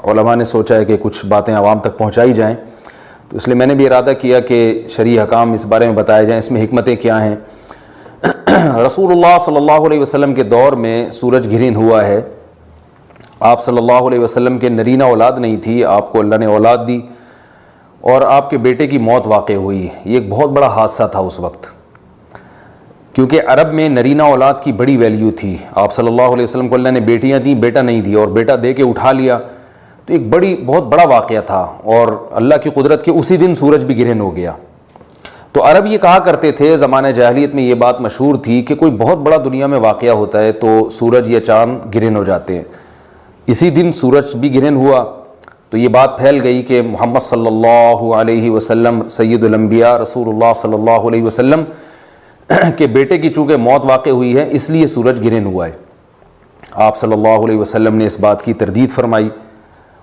علماء نے سوچا ہے کہ کچھ باتیں عوام تک پہنچائی جائیں، تو اس لیے میں نے بھی ارادہ کیا کہ شرعی احکام اس بارے میں بتائے جائیں، اس میں حکمتیں کیا ہیں۔ رسول اللہ صلی اللہ علیہ وسلم کے دور میں سورج گرہن ہوا ہے۔ آپ صلی اللہ علیہ وسلم کے نرینہ اولاد نہیں تھی، آپ کو اللہ نے اولاد دی اور آپ کے بیٹے کی موت واقع ہوئی۔ یہ ایک بہت بڑا حادثہ تھا اس وقت، کیونکہ عرب میں نرینہ اولاد کی بڑی ویلیو تھی۔ آپ صلی اللہ علیہ وسلم کو اللہ نے بیٹیاں دیں، بیٹا نہیں دیا، اور بیٹا دے کے اٹھا لیا، تو ایک بہت بڑا واقعہ تھا، اور اللہ کی قدرت کے اسی دن سورج بھی گرہن ہو گیا۔ تو عرب یہ کہا کرتے تھے، زمانہ جاہلیت میں یہ بات مشہور تھی کہ کوئی بہت بڑا دنیا میں واقعہ ہوتا ہے تو سورج یا چاند گرہن ہو جاتے ہیں۔ اسی دن سورج بھی گرہن ہوا، تو یہ بات پھیل گئی کہ محمد صلی اللہ علیہ وسلم سید الانبیاء رسول اللہ صلی اللہ علیہ وسلم کے بیٹے کی چونکہ موت واقع ہوئی ہے، اس لیے سورج گرہن ہوا ہے۔ آپ صلی اللہ علیہ وسلم نے اس بات کی تردید فرمائی،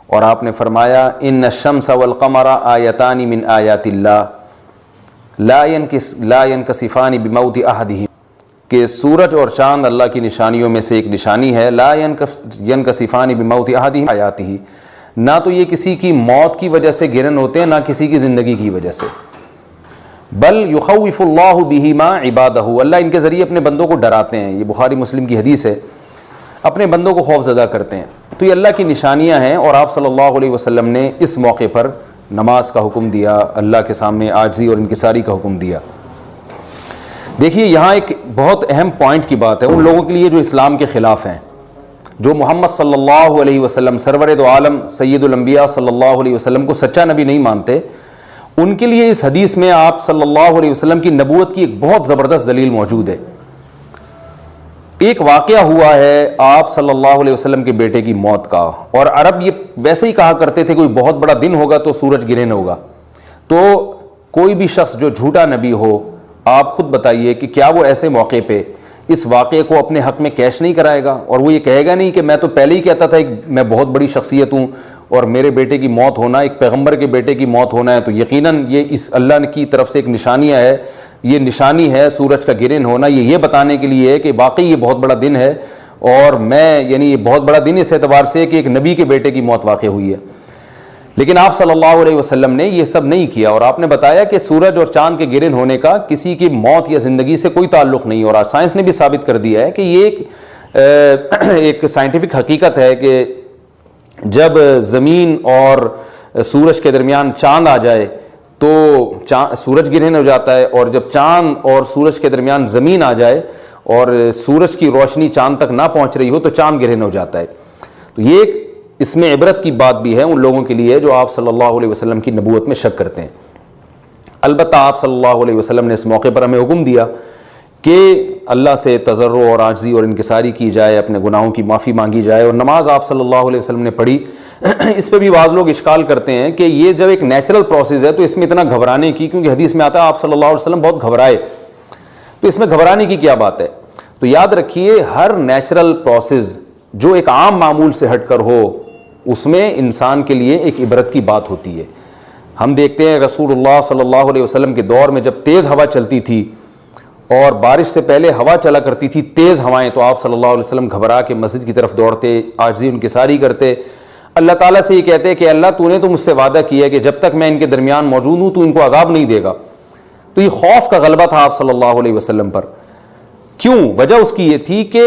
اور آپ نے فرمایا ان الشمس والقمر آیتان من آیات اللہ لا ينکسفان بموت احدہم، کہ سورج اور چاند اللہ کی نشانیوں میں سے ایک نشانی ہے، لا ينکسفان بموت احدہم آیاتہ، نہ تو یہ کسی کی موت کی وجہ سے گرہن ہوتے ہیں، نہ کسی کی زندگی کی وجہ سے، بل یخوف اللہ بہما عبادہ، اللہ ان کے ذریعے اپنے بندوں کو ڈراتے ہیں۔ یہ بخاری مسلم کی حدیث ہے، اپنے بندوں کو خوف زدہ کرتے ہیں۔ تو یہ اللہ کی نشانیاں ہیں، اور آپ صلی اللہ علیہ وسلم نے اس موقع پر نماز کا حکم دیا، اللہ کے سامنے عاجزی اور انکساری کا حکم دیا۔ دیکھیے یہاں ایک بہت اہم پوائنٹ کی بات ہے ان لوگوں کے لیے جو اسلام کے خلاف ہیں، جو محمد صلی اللہ علیہ وسلم سرور دو عالم سید الانبیاء صلی اللہ علیہ وسلم کو سچا نبی نہیں مانتے، ان کے لیے اس حدیث میں آپ صلی اللہ علیہ وسلم کی نبوت کی ایک بہت زبردست دلیل موجود ہے۔ ایک واقعہ ہوا ہے آپ صلی اللہ علیہ وسلم کے بیٹے کی موت کا، اور عرب یہ ویسے ہی کہا کرتے تھے کوئی بہت بڑا دن ہوگا تو سورج گرہن ہوگا۔ تو کوئی بھی شخص جو جھوٹا نبی ہو، آپ خود بتائیے کہ کیا وہ ایسے موقع پہ اس واقعے کو اپنے حق میں کیش نہیں کرائے گا، اور وہ یہ کہے گا نہیں کہ میں تو پہلے ہی کہتا تھا میں بہت بڑی شخصیت ہوں، اور میرے بیٹے کی موت ہونا، ایک پیغمبر کے بیٹے کی موت ہونا ہے تو یقیناً یہ اس اللہ کی طرف سے ایک نشانیاں ہے، یہ نشانی ہے سورج کا گرہن ہونا، یہ بتانے کے لیے ہے کہ واقعی یہ بہت بڑا دن ہے، اور میں یعنی یہ بہت بڑا دن اس اعتبار سے کہ ایک نبی کے بیٹے کی موت واقع ہوئی ہے۔ لیکن آپ صلی اللہ علیہ وسلم نے یہ سب نہیں کیا، اور آپ نے بتایا کہ سورج اور چاند کے گرہن ہونے کا کسی کی موت یا زندگی سے کوئی تعلق نہیں، اور آج سائنس نے بھی ثابت کر دیا ہے کہ یہ ایک سائنٹیفک حقیقت ہے کہ جب زمین اور سورج کے درمیان چاند آ جائے تو سورج گرہن ہو جاتا ہے، اور جب چاند اور سورج کے درمیان زمین آ جائے اور سورج کی روشنی چاند تک نہ پہنچ رہی ہو تو چاند گرہن ہو جاتا ہے۔ تو یہ ایک اس میں عبرت کی بات بھی ہے ان لوگوں کے لیے جو آپ صلی اللہ علیہ وسلم کی نبوت میں شک کرتے ہیں۔ البتہ آپ صلی اللہ علیہ وسلم نے اس موقع پر ہمیں حکم دیا کہ اللہ سے تضرع اور عاجزی اور انکساری کی جائے، اپنے گناہوں کی معافی مانگی جائے، اور نماز آپ صلی اللہ علیہ وسلم نے پڑھی۔ اس پہ بھی بعض لوگ اشکال کرتے ہیں کہ یہ جب ایک نیچرل پروسیس ہے تو اس میں اتنا گھبرانے کی، کیونکہ حدیث میں آتا ہے آپ صلی اللہ علیہ وسلم بہت گھبرائے، تو اس میں گھبرانے کی کیا بات ہے؟ تو یاد رکھیے ہر نیچرل پروسیس جو ایک عام معمول سے ہٹ کر ہو اس میں انسان کے لیے ایک عبرت کی بات ہوتی ہے۔ ہم دیکھتے ہیں رسول اللہ صلی اللہ علیہ وسلم کے دور میں جب تیز ہوا چلتی تھی اور بارش سے پہلے ہوا چلا کرتی تھی تیز ہوائیں، تو آپ صلی اللہ علیہ وسلم گھبرا کے مسجد کی طرف دوڑتے، عاجزی انکساری کرتے، اللہ تعالیٰ سے یہ کہتے کہ اللہ تو نے تو مجھ سے وعدہ کیا ہے کہ جب تک میں ان کے درمیان موجود ہوں تو ان کو عذاب نہیں دے گا۔ تو یہ خوف کا غلبہ تھا آپ صلی اللہ علیہ وسلم پر۔ کیوں؟ وجہ اس کی یہ تھی کہ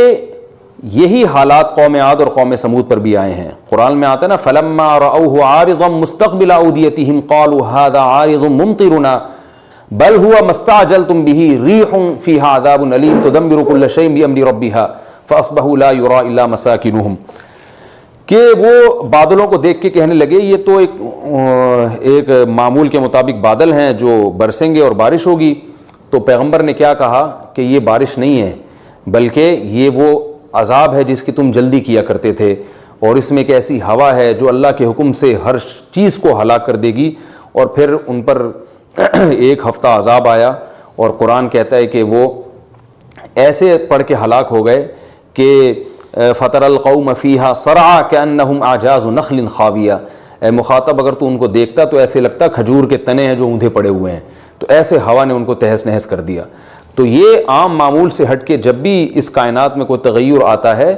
یہی حالات قوم عاد اور قوم سمود پر بھی آئے ہیں۔ قرآن میں آتا ہے نا فَلَمَّا رَأَوْهُ عَارِضًا مُسْتَقْبِلَ أَوْدِيَتِهِمْ قَالُوا هَذَا عَارِضٌ مُمْطِرُنَا بَلْ هُوَ مَا اسْتَعْجَلْتُمْ بِهِ رِيحٌ فِيهَا عَذَابٌ أَلِيمٌ تُدَمِّرُ كُلَّ شَيْءٍ بِأَمْرِ رَبِّهَا فَأَصْبَحُوا لَا يُرَىٰ إِلَّا مَسَاكِنُهُمْ، کہ وہ بادلوں کو دیکھ کے کہنے لگے یہ تو ایک معمول کے مطابق بادل ہیں جو برسیں گے اور بارش ہوگی۔ تو پیغمبر نے کیا کہا کہ یہ بارش نہیں ہے بلکہ یہ وہ عذاب ہے جس کی تم جلدی کیا کرتے تھے، اور اس میں ایک ایسی ہوا ہے جو اللہ کے حکم سے ہر چیز کو ہلاک کر دے گی۔ اور پھر ان پر ایک ہفتہ عذاب آیا، اور قرآن کہتا ہے کہ وہ ایسے پڑھ کے ہلاک ہو گئے کہ فَتَرَ الْقَوْمَ فِيهَا صَرْعَىٰ كَأَنَّهُمْ أَعْجَازُ نَخْلٍ خَاوِيَةٍ، اے مخاطب اگر تو ان کو دیکھتا تو ایسے لگتا کھجور کے تنے ہیں جو اوندھے پڑے ہوئے ہیں۔ تو ایسے ہوا نے ان کو تہس نہس کر دیا۔ تو یہ عام معمول سے ہٹ کے جب بھی اس کائنات میں کوئی تغیر آتا ہے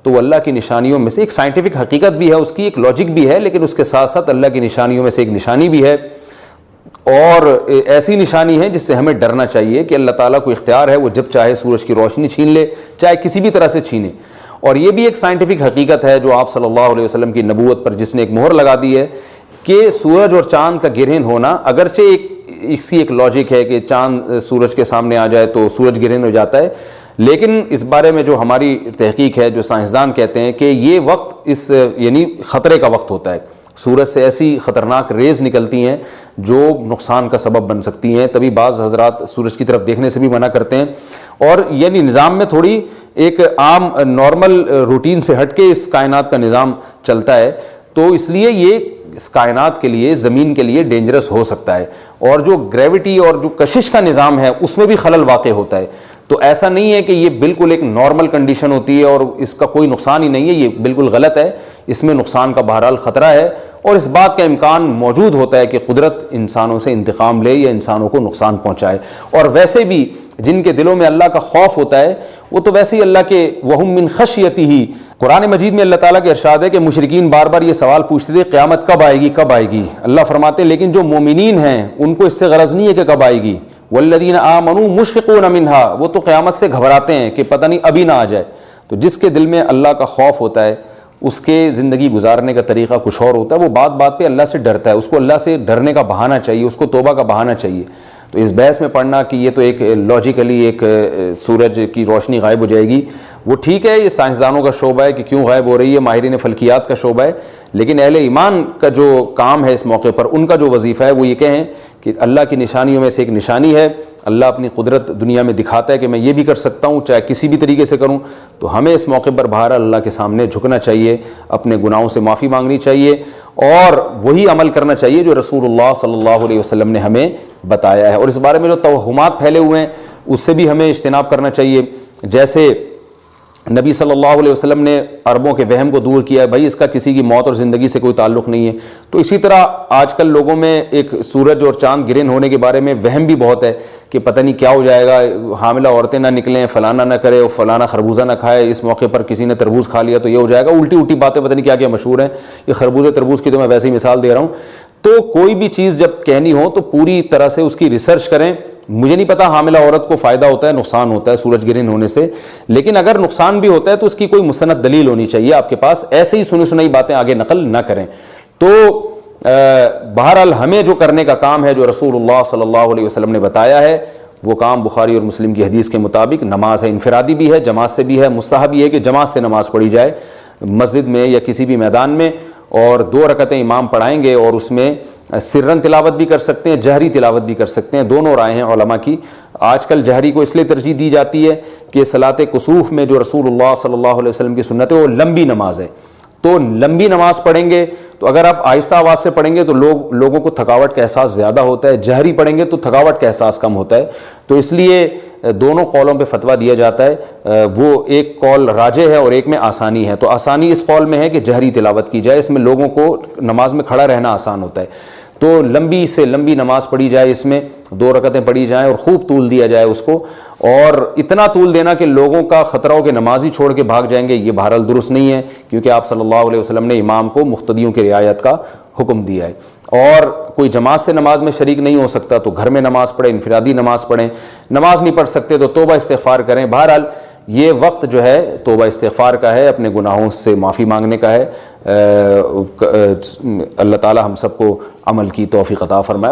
تو وہ اللہ کی نشانیوں میں سے ایک سائنٹیفک حقیقت بھی ہے، اس کی ایک لاجک بھی ہے، لیکن اس کے ساتھ ساتھ اللہ کی نشانیوں میں سے ایک نشانی بھی ہے، اور ایسی نشانی ہے جس سے ہمیں ڈرنا چاہیے کہ اللہ تعالیٰ کو اختیار ہے، وہ جب چاہے سورج کی روشنی چھین لے، چاہے کسی بھی طرح سے چھینے۔ اور یہ بھی ایک سائنٹیفک حقیقت ہے جو آپ صلی اللہ علیہ وسلم کی نبوت پر جس نے ایک مہر لگا دی ہے کہ سورج اور چاند کا گرہن ہونا، اگرچہ اس کی ایک لاجک ہے کہ چاند سورج کے سامنے آ جائے تو سورج گرہن ہو جاتا ہے، لیکن اس بارے میں جو ہماری تحقیق ہے، جو سائنسدان کہتے ہیں کہ یہ وقت یعنی خطرے کا وقت ہوتا ہے، سورج سے ایسی خطرناک ریز نکلتی ہیں جو نقصان کا سبب بن سکتی ہیں، تبھی بعض حضرات سورج کی طرف دیکھنے سے بھی منع کرتے ہیں، اور یعنی نظام میں تھوڑی ایک عام نارمل روٹین سے ہٹ کے اس کائنات کا نظام چلتا ہے، تو اس لیے یہ اس کائنات کے لیے، زمین کے لیے ڈینجرس ہو سکتا ہے، اور جو گریوٹی اور جو کشش کا نظام ہے اس میں بھی خلل واقع ہوتا ہے۔ تو ایسا نہیں ہے کہ یہ بالکل ایک نارمل کنڈیشن ہوتی ہے اور اس کا کوئی نقصان ہی نہیں ہے، یہ بالکل غلط ہے، اس میں نقصان کا بہرحال خطرہ ہے، اور اس بات کا امکان موجود ہوتا ہے کہ قدرت انسانوں سے انتقام لے یا انسانوں کو نقصان پہنچائے۔ اور ویسے بھی جن کے دلوں میں اللہ کا خوف ہوتا ہے وہ تو ویسے ہی اللہ کے وہم من خشیتہ، قرآن مجید میں اللہ تعالیٰ کے ارشاد ہے کہ مشرکین بار بار یہ سوال پوچھتے تھے قیامت کب آئے گی کب آئے گی، اللہ فرماتے ہیں لیکن جو مومنین ہیں ان کو اس سے غرض نہیں ہے کہ کب آئے گی، والذین آمنوا مشفقون منہا، وہ تو قیامت سے گھبراتے ہیں کہ پتہ نہیں ابھی نہ آ جائے۔ تو جس کے دل میں اللہ کا خوف ہوتا ہے اس کے زندگی گزارنے کا طریقہ کچھ اور ہوتا ہے، وہ بات بات پہ اللہ سے ڈرتا ہے، اس کو اللہ سے ڈرنے کا بہانہ چاہیے، اس کو توبہ کا بہانہ چاہیے۔ تو اس بحث میں پڑھنا کہ یہ تو ایک لاجیکلی ایک سورج کی روشنی غائب ہو جائے گی، وہ ٹھیک ہے، یہ سائنسدانوں کا شعبہ ہے کہ کیوں غائب ہو رہی ہے، ماہرین فلکیات کا شعبہ ہے، لیکن اہل ایمان کا جو کام ہے اس موقع پر، ان کا جو وظیفہ ہے وہ یہ کہیں کہ اللہ کی نشانیوں میں سے ایک نشانی ہے، اللہ اپنی قدرت دنیا میں دکھاتا ہے کہ میں یہ بھی کر سکتا ہوں چاہے کسی بھی طریقے سے کروں، تو ہمیں اس موقع پر بہرحال اللہ کے سامنے جھکنا چاہیے، اپنے گناہوں سے معافی مانگنی چاہیے، اور وہی عمل کرنا چاہیے جو رسول اللہ صلی اللہ علیہ وسلم نے ہمیں بتایا ہے۔ اور اس بارے میں جو توہمات پھیلے ہوئے ہیں اس سے بھی ہمیں اجتناب کرنا چاہیے، جیسے نبی صلی اللہ علیہ وسلم نے عربوں کے وہم کو دور کیا ہے، بھائی اس کا کسی کی موت اور زندگی سے کوئی تعلق نہیں ہے، تو اسی طرح آج کل لوگوں میں ایک سورج اور چاند گرہن ہونے کے بارے میں وہم بھی بہت ہے کہ پتہ نہیں کیا ہو جائے گا، حاملہ عورتیں نہ نکلیں، فلانا نہ کرے، اور فلانا خربوزہ نہ کھائے، اس موقع پر کسی نے تربوز کھا لیا تو یہ ہو جائے گا، الٹی الٹی باتیں پتہ نہیں کیا کیا مشہور ہیں، یہ خربوزے تربوز کی تو میں ویسے ہی مثال دے رہا ہوں۔ تو کوئی بھی چیز جب کہنی ہو تو پوری طرح سے اس کی ریسرچ کریں۔ مجھے نہیں پتا حاملہ عورت کو فائدہ ہوتا ہے نقصان ہوتا ہے سورج گرہن ہونے سے، لیکن اگر نقصان بھی ہوتا ہے تو اس کی کوئی مستند دلیل ہونی چاہیے آپ کے پاس، ایسے ہی سنی سنائی باتیں آگے نقل نہ کریں۔ تو بہرحال ہمیں جو کرنے کا کام ہے، جو رسول اللہ صلی اللہ علیہ وسلم نے بتایا ہے، وہ کام بخاری اور مسلم کی حدیث کے مطابق نماز ہے، انفرادی بھی ہے، جماعت سے بھی ہے، مستحب یہ ہے کہ جماعت سے نماز پڑھی جائے مسجد میں یا کسی بھی میدان میں، اور 2 رکعتیں امام پڑھائیں گے، اور اس میں سرن تلاوت بھی کر سکتے ہیں، جہری تلاوت بھی کر سکتے ہیں، دونوں رائے ہیں علماء کی۔ آج کل جہری کو اس لیے ترجیح دی جاتی ہے کہ صلاۃ کسوف میں جو رسول اللہ صلی اللہ علیہ وسلم کی سنت ہے وہ لمبی نماز ہے، تو لمبی نماز پڑھیں گے تو اگر آپ آہستہ آواز سے پڑھیں گے تو لوگوں کو تھکاوٹ کا احساس زیادہ ہوتا ہے، جہری پڑھیں گے تو تھکاوٹ کا احساس کم ہوتا ہے، تو اس لیے دونوں قولوں پہ فتویٰ دیا جاتا ہے، وہ ایک قول راجح ہے اور ایک میں آسانی ہے، تو آسانی اس قول میں ہے کہ جہری تلاوت کی جائے، اس میں لوگوں کو نماز میں کھڑا رہنا آسان ہوتا ہے، تو لمبی سے لمبی نماز پڑھی جائے، اس میں 2 رکعتیں پڑھی جائیں اور خوب طول دیا جائے اس کو، اور اتنا طول دینا کہ لوگوں کا خطرہ ہو کہ نماز ہی چھوڑ کے بھاگ جائیں گے، یہ بہرحال درست نہیں ہے، کیونکہ آپ صلی اللہ علیہ وسلم نے امام کو مقتدیوں کی رعایت کا حکم دیا ہے۔ اور کوئی جماعت سے نماز میں شریک نہیں ہو سکتا تو گھر میں نماز پڑھیں، انفرادی نماز پڑھیں، نماز نہیں پڑھ سکتے تو توبہ استغفار کریں۔ بہرحال یہ وقت جو ہے توبہ استغفار کا ہے، اپنے گناہوں سے معافی مانگنے کا ہے۔ اللہ تعالی ہم سب کو عمل کی توفیق عطا فرمائے۔